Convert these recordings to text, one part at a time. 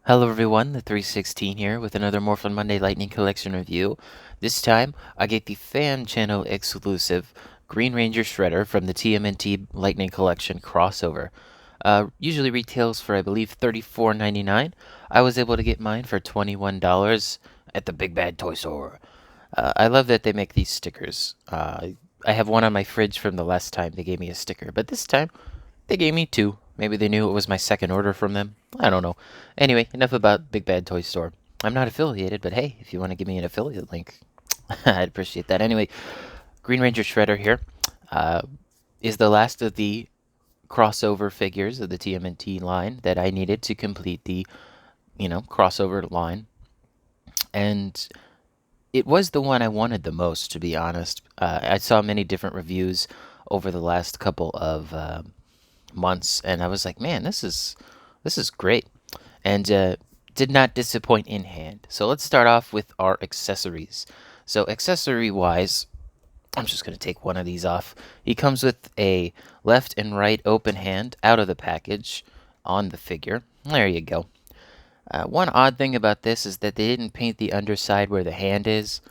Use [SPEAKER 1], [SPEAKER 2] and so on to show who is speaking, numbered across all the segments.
[SPEAKER 1] Hello everyone, the 316 here with another Morphin Monday Lightning Collection review. This time, I get the fan channel exclusive Green Ranger Shredder from the TMNT Lightning Collection crossover. Usually retails for, I believe, $34.99. I was able to get mine for $21 at the Big Bad Toy Store. I love that they make these stickers. I have one on my fridge from the last time they gave me a sticker, but this time they gave me two. Maybe they knew it was my second order from them. I don't know. Anyway, enough about Big Bad Toy Store. I'm not affiliated, but hey, if you want to give me an affiliate link, I'd appreciate that. Anyway, Green Ranger Shredder here is the last of the crossover figures of the TMNT line that I needed to complete the, crossover line. And it was the one I wanted the most, to be honest. I saw many different reviews over the last couple of months, and I was like, man, this is great, and did not disappoint in hand. So let's start off with our accessories. So accessory wise, I'm just going to take one of these off. He comes with a left and right open hand out of the package on the figure. There you go. One odd thing about this is that they didn't paint the underside where the hand is.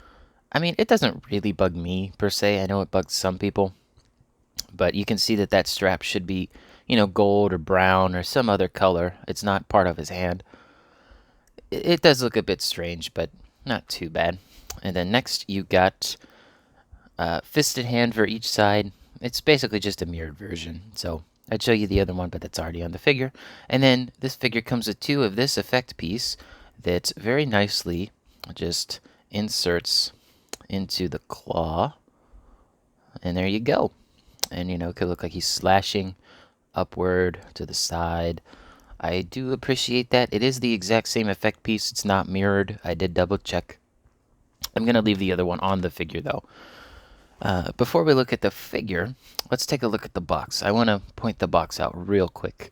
[SPEAKER 1] I mean, it doesn't really bug me per se. I know it bugs some people, but you can see that that strap should be, gold or brown or some other color. It's not part of his hand. It does look a bit strange, but not too bad. And then next you got fisted hand for each side. It's basically just a mirrored version. So I'd show you the other one, but that's already on the figure. And then this figure comes with two of this effect piece that very nicely just inserts into the claw. And there you go. And it could look like he's slashing upward to the side. I do appreciate that. It is the exact same effect piece. It's not mirrored. I did double check. I'm going to leave the other one on the figure, though. Before we look at the figure, let's take a look at the box. I want to point the box out real quick.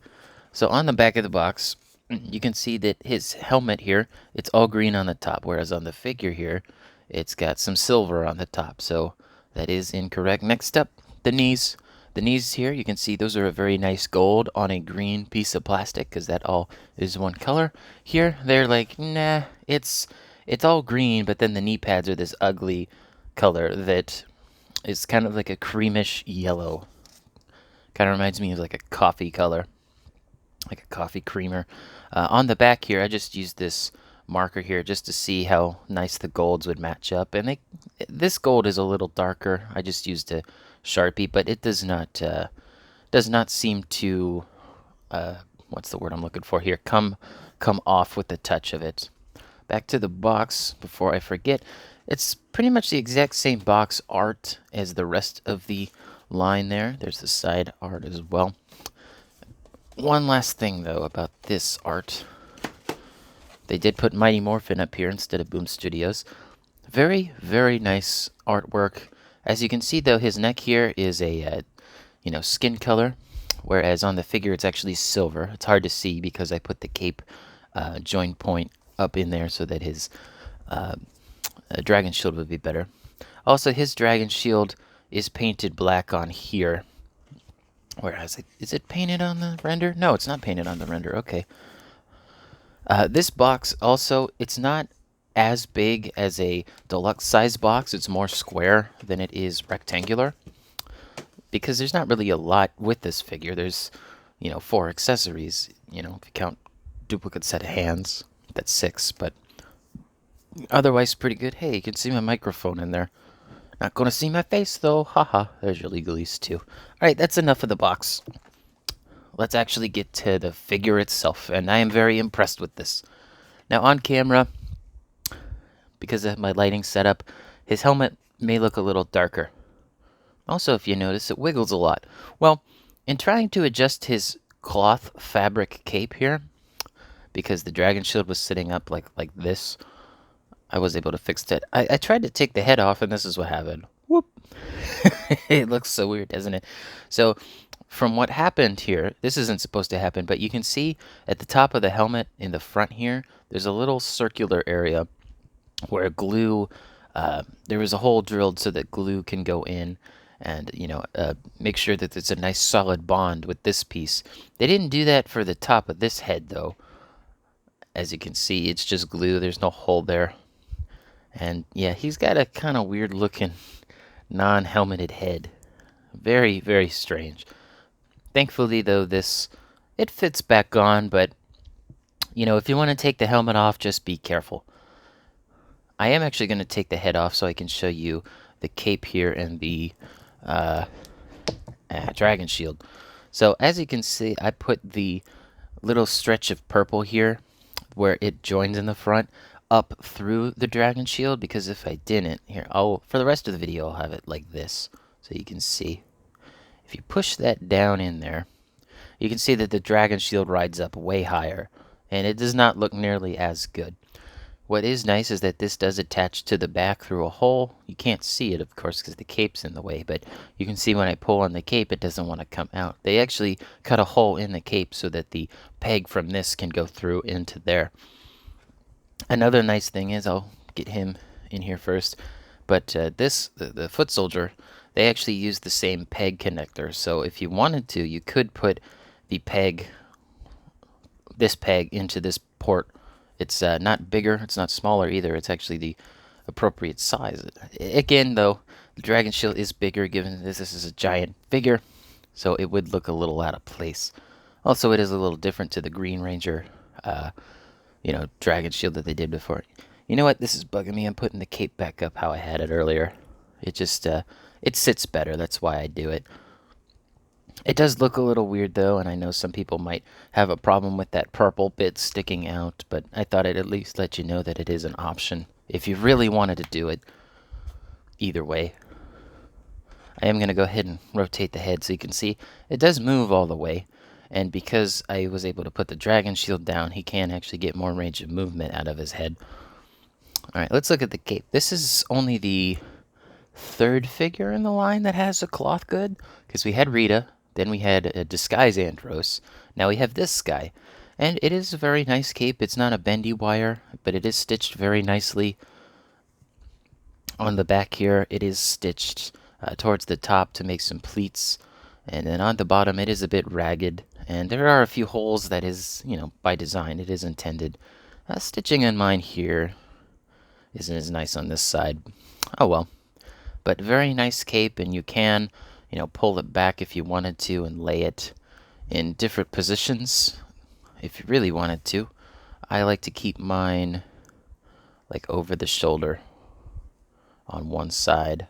[SPEAKER 1] So on the back of the box, you can see that his helmet here, it's all green on the top, whereas on the figure here, it's got some silver on the top. So that is incorrect. Next up, the knees. The knees here, you can see those are a very nice gold on a green piece of plastic because that all is one color. Here, they're like, nah, it's all green, but then the knee pads are this ugly color that is kind of like a creamish yellow. Kind of reminds me of like a coffee color, like a coffee creamer. On the back here, I just used this marker here just to see how nice the golds would match up. And this gold is a little darker. I just used a Sharpie, but it does not seem to what's the word I'm looking for here? Come off with the touch of it. Back to the box before I forget. It's pretty much the exact same box art as the rest of the line there. There's the side art as well. One last thing though about this art. They did put Mighty Morphin up here instead of Boom Studios. Very, very nice artwork. As you can see, though, his neck here is a, skin color, whereas on the figure it's actually silver. It's hard to see because I put the cape joint point up in there so that his dragon shield would be better. Also, his dragon shield is painted black on here, whereas is it painted on the render? No, it's not painted on the render. Okay. This box also, it's not as big as a deluxe size box. It's more square than it is rectangular because there's not really a lot with this figure. There's, 4 accessories. If you count duplicate set of hands, that's 6, but otherwise pretty good. Hey, you can see my microphone in there. Not going to see my face though. Haha, there's your legalese too. Alright, that's enough of the box. Let's actually get to the figure itself, and I am very impressed with this. Now on camera, because of my lighting setup, his helmet may look a little darker. Also, if you notice, it wiggles a lot. Well, in trying to adjust his cloth fabric cape here, because the dragon shield was sitting up like this, I was able to fix that. I tried to take the head off, and this is what happened. Whoop! It looks so weird, doesn't it? So, from what happened here, this isn't supposed to happen, but you can see at the top of the helmet in the front here, there's a little circular area where glue, there was a hole drilled so that glue can go in and, make sure that it's a nice solid bond with this piece. They didn't do that for the top of this head, though. As you can see, it's just glue. There's no hole there. And yeah, he's got a kind of weird looking non-helmeted head. Very, very strange. Thankfully, though, it fits back on, but if you want to take the helmet off, just be careful. I am actually going to take the head off so I can show you the cape here and the dragon shield. So as you can see, I put the little stretch of purple here where it joins in the front up through the dragon shield, because if I didn't, here, for the rest of the video I'll have it like this so you can see. If you push that down in there, you can see that the dragon shield rides up way higher, and it does not look nearly as good. What is nice is that this does attach to the back through a hole. You can't see it, of course, because the cape's in the way, but you can see when I pull on the cape, it doesn't want to come out. They actually cut a hole in the cape so that the peg from this can go through into there. Another nice thing is, I'll get him in here first, but the foot soldier, they actually use the same peg connector. So if you wanted to, you could put this peg into this port. It's not bigger, it's not smaller either. It's actually the appropriate size. Again, though, the dragon shield is bigger, given this is a giant figure, so it would look a little out of place. Also, it is a little different to the Green Ranger dragon shield that they did before. You know what? This is bugging me. I'm putting the cape back up how I had it earlier. It just, it sits better. That's why I do it. It does look a little weird, though, and I know some people might have a problem with that purple bit sticking out, but I thought I'd at least let you know that it is an option if you really wanted to do it. Either way, I am going to go ahead and rotate the head so you can see it does move all the way. And because I was able to put the dragon shield down, he can actually get more range of movement out of his head. Alright, let's look at the cape. This is only the third figure in the line that has a cloth good, because we had Rita, then we had a Disguise Andros, now we have this guy. And it is a very nice cape. It's not a bendy wire, but it is stitched very nicely. On the back here, it is stitched towards the top to make some pleats. And then on the bottom, it is a bit ragged. And there are a few holes that is, by design, it is intended. Stitching on mine here isn't as nice on this side. Oh well. But very nice cape, and you can, pull it back if you wanted to and lay it in different positions if you really wanted to. I like to keep mine like over the shoulder on one side.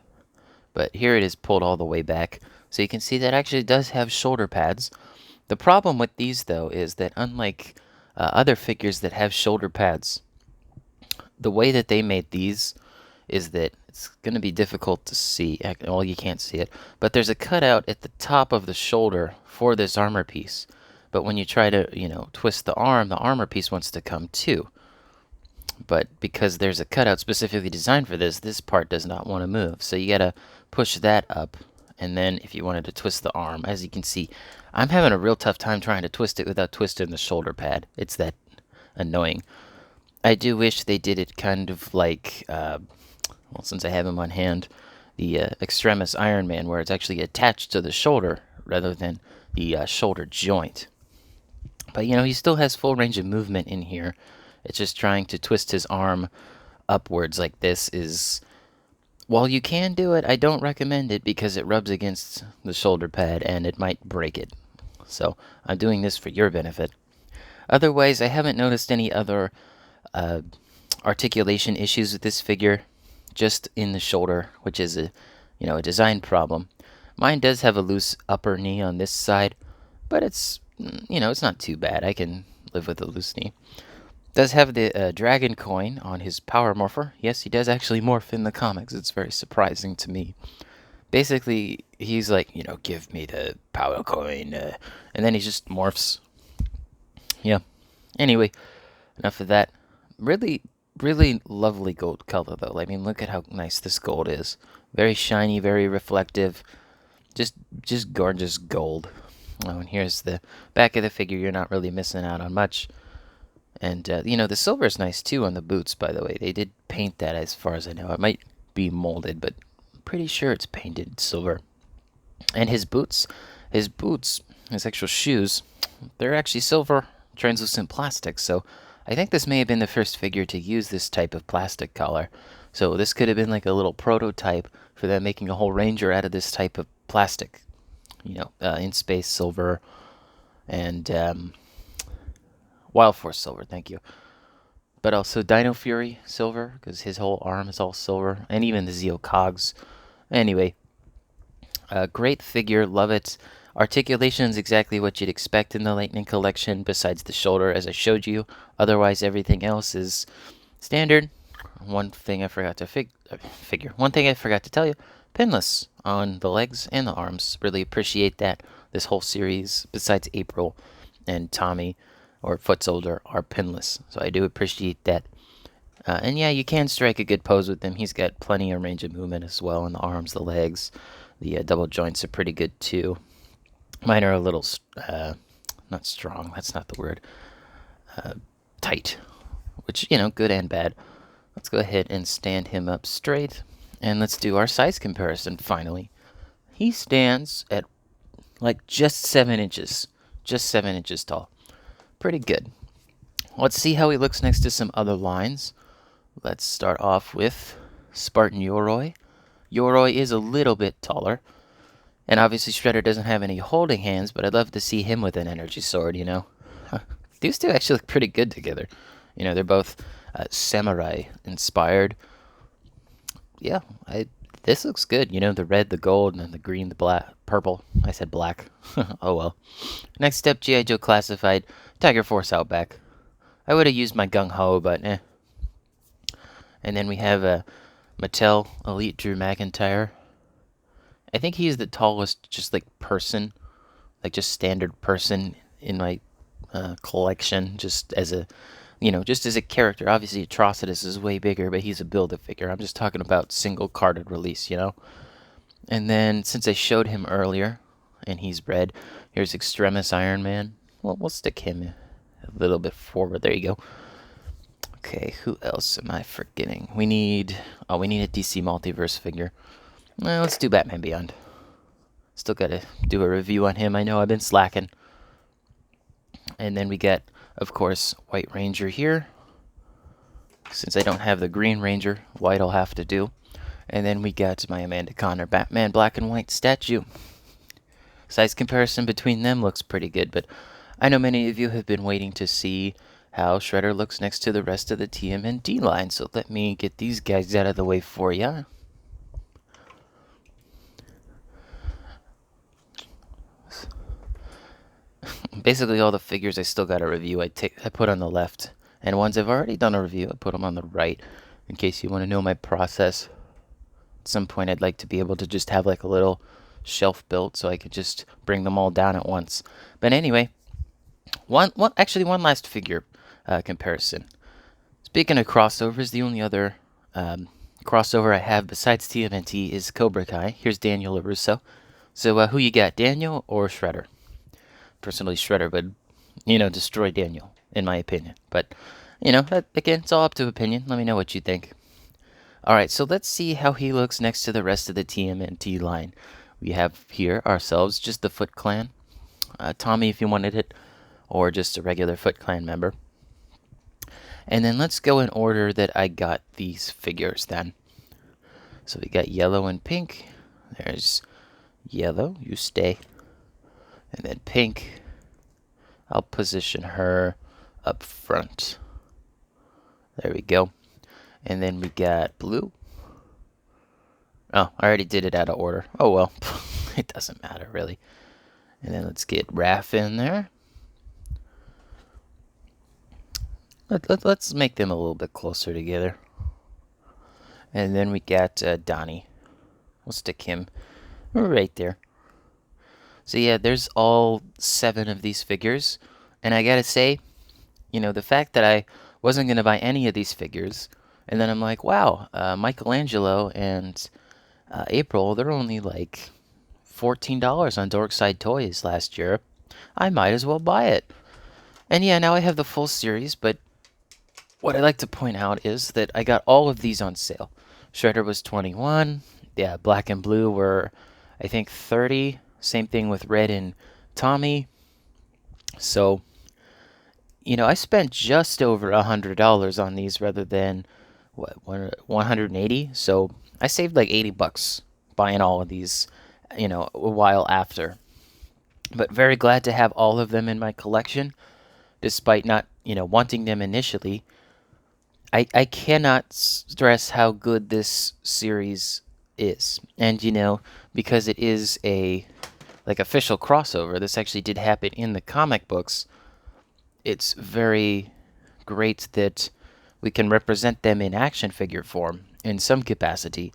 [SPEAKER 1] But here it is pulled all the way back. So you can see that actually does have shoulder pads. The problem with these, though, is that unlike other figures that have shoulder pads, the way that they made these is that it's going to be difficult to see. Well, you can't see it, but there's a cutout at the top of the shoulder for this armor piece. But when you try to, twist the armor piece wants to come too. But because there's a cutout specifically designed for this part does not want to move. So you gotta push that up, and then if you wanted to twist the arm, as you can see, I'm having a real tough time trying to twist it without twisting the shoulder pad. It's that annoying. I do wish they did it kind of like, well, since I have him on hand, the Extremis Iron Man, where it's actually attached to the shoulder rather than the shoulder joint. But, he still has full range of movement in here. It's just trying to twist his arm upwards like this is... While you can do it, I don't recommend it because it rubs against the shoulder pad and it might break it. So I'm doing this for your benefit. Otherwise, I haven't noticed any other articulation issues with this figure, just in the shoulder, which is a design problem. Mine does have a loose upper knee on this side, but it's not too bad. I can live with a loose knee. Does have the dragon coin on his power morpher. Yes, he does actually morph in the comics. It's very surprising to me. Basically, he's like, give me the power coin, and then he just morphs. Yeah. Anyway, enough of that. Really, really lovely gold color, though. I mean, look at how nice this gold is. Very shiny, very reflective. Just gorgeous gold. Oh, and here's the back of the figure. You're not really missing out on much. And, the silver is nice, too, on the boots, by the way. They did paint that, as far as I know. It might be molded, but I'm pretty sure it's painted silver. And his actual shoes, they're actually silver translucent plastic, so I think this may have been the first figure to use this type of plastic collar. So this could have been like a little prototype for them making a whole Ranger out of this type of plastic. In space silver and Wild Force silver, thank you. But also Dino Fury silver, because his whole arm is all silver, and even the Zeo cogs. Anyway, great figure, love it. Articulation is exactly what you'd expect in the Lightning Collection, besides the shoulder, as I showed you. Otherwise, everything else is standard. One thing I forgot to figure. One thing I forgot to tell you: pinless on the legs and the arms. Really appreciate that. This whole series, besides April and Tommy or Foot Soldier, are pinless. So I do appreciate that. And yeah, you can strike a good pose with him. He's got plenty of range of movement as well in the arms, the legs. The double joints are pretty good too. Mine are a little, not strong, that's not the word, tight, which, good and bad. Let's go ahead and stand him up straight, and let's do our size comparison finally. He stands at like just 7 inches, tall. Pretty good. Let's see how he looks next to some other lines. Let's start off with Spartan Yoroi. Yoroi is a little bit taller. And obviously Shredder doesn't have any holding hands, but I'd love to see him with an energy sword, These two actually look pretty good together. They're both samurai inspired. Yeah, this looks good. The red, the gold, and then the green, the black, purple. I said black. Oh well. Next up, G.I. Joe Classified, Tiger Force Outback. I would have used my Gung Ho, but eh. And then we have a Mattel Elite Drew McIntyre. I think he's the tallest, just like person, like just standard person in my collection. Just as a, just as a character. Obviously, Atrocitus is way bigger, but he's a Build-A-Figure. I'm just talking about single carded release, And then since I showed him earlier, and he's red, here's Extremis Iron Man. Well, we'll stick him a little bit forward. There you go. Okay, who else am I forgetting? We need a DC Multiverse figure. Well, let's do Batman Beyond. Still gotta do a review on him. I know I've been slacking. And then we get, of course, White Ranger here. Since I don't have the Green Ranger, White'll have to do. And then we got my Amanda Conner Batman Black and White statue. Size comparison between them looks pretty good, but I know many of you have been waiting to see how Shredder looks next to the rest of the TMNT line, so let me get these guys out of the way for ya. Basically, all the figures I still got to review, I put on the left, and ones I've already done a review, I put them on the right, in case you want to know my process. At some point, I'd like to be able to just have like a little shelf built so I could just bring them all down at once. But anyway, one last figure comparison. Speaking of crossovers, the only other crossover I have besides TMNT is Cobra Kai. Here's Daniel LaRusso. So who you got, Daniel or Shredder? Personally, Shredder would, destroy Daniel, in my opinion. But, again, it's all up to opinion. Let me know what you think. Alright, so let's see how he looks next to the rest of the TMNT line. We have here ourselves just the Foot Clan. Tommy, if you wanted it, or just a regular Foot Clan member. And then let's go in order that I got these figures then. So we got yellow and pink. There's yellow, you stay. And then pink, I'll position her up front. There we go. And then we got blue. Oh, I already did it out of order. Oh well, it doesn't matter really. And then let's get Raph in there. Let's make them a little bit closer together. And then we got Donnie. We'll stick him right there. So yeah, there's all 7 of these figures. And I gotta say, the fact that I wasn't gonna buy any of these figures, and then I'm like, wow, Michelangelo and April, they're only like $14 on Dorkside Toys last year. I might as well buy it. And yeah, now I have the full series, but what I like to point out is that I got all of these on sale. Shredder was 21. Yeah, black and blue were, I think, 30. Same thing with red and Tommy. So, I spent just over $100 on these rather than what 180. So I saved like 80 bucks buying all of these, a while after. But very glad to have all of them in my collection, despite not, wanting them initially. I cannot stress how good this series is. And, because it is a like official crossover, this actually did happen in the comic books. It's very great that we can represent them in action figure form in some capacity.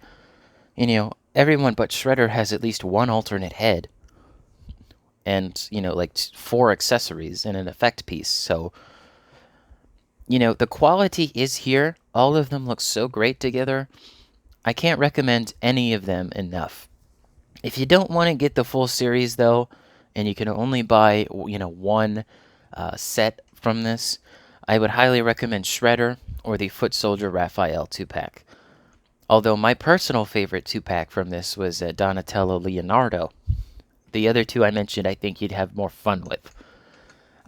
[SPEAKER 1] Everyone but Shredder has at least one alternate head and, like four accessories and an effect piece. So, the quality is here. All of them look so great together. I can't recommend any of them enough. If you don't want to get the full series, though, and you can only buy, one set from this, I would highly recommend Shredder or the Foot Soldier Raphael 2-pack. Although my personal favorite 2-pack from this was Donatello Leonardo. The other two I mentioned I think you'd have more fun with.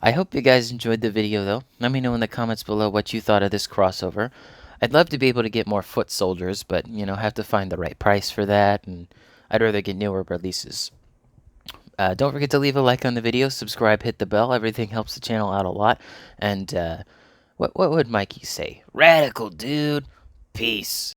[SPEAKER 1] I hope you guys enjoyed the video, though. Let me know in the comments below what you thought of this crossover. I'd love to be able to get more Foot Soldiers, but, have to find the right price for that, and I'd rather get newer releases. Don't forget to leave a like on the video, subscribe, hit the bell. Everything helps the channel out a lot. And what would Mikey say? Radical, dude. Peace.